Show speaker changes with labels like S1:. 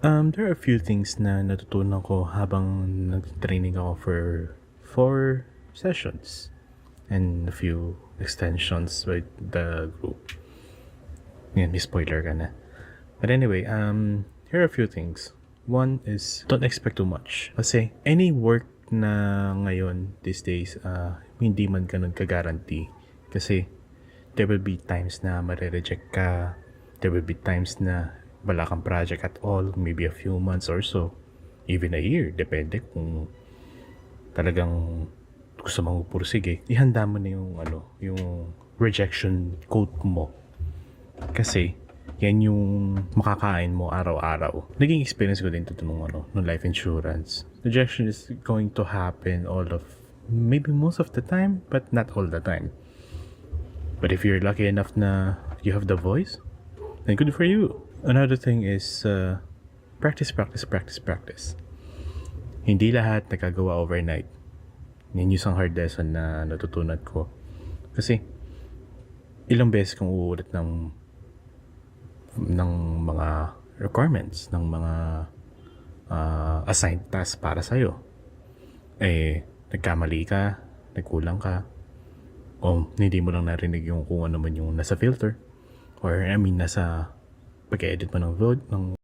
S1: There are a few things na natutunan ko habang nag-training ako for 4 sessions and a few extensions with the group. Yan, may spoiler ka na. But anyway, here are a few things. One is, don't expect too much. Kasi any work na ngayon, these days, hindi man ganun ka-guarantee. Kasi there will be times na mare-reject ka. There will be times na wala kang project at all, maybe a few months or so, even a year, depende kung talagang gusto mong pursige. Ihanda mo na yung rejection quote mo. Kasi yan yung makakain mo araw-araw. Naging experience ko din ito nung life insurance. Rejection is going to happen maybe most of the time, but not all the time. But if you're lucky enough na you have the voice, then good for you. Another thing is practice. Hindi lahat nagagawa overnight. Yan yung isang hard lesson na natutunan ko. Kasi ilang beses kong uulit ng mga requirements, ng mga assigned tasks para sa'yo. Nagkamali ka, nagkulang ka, o hindi mo lang narinig yung kung ano man yung nasa filter, or nasa pag-edit mo ng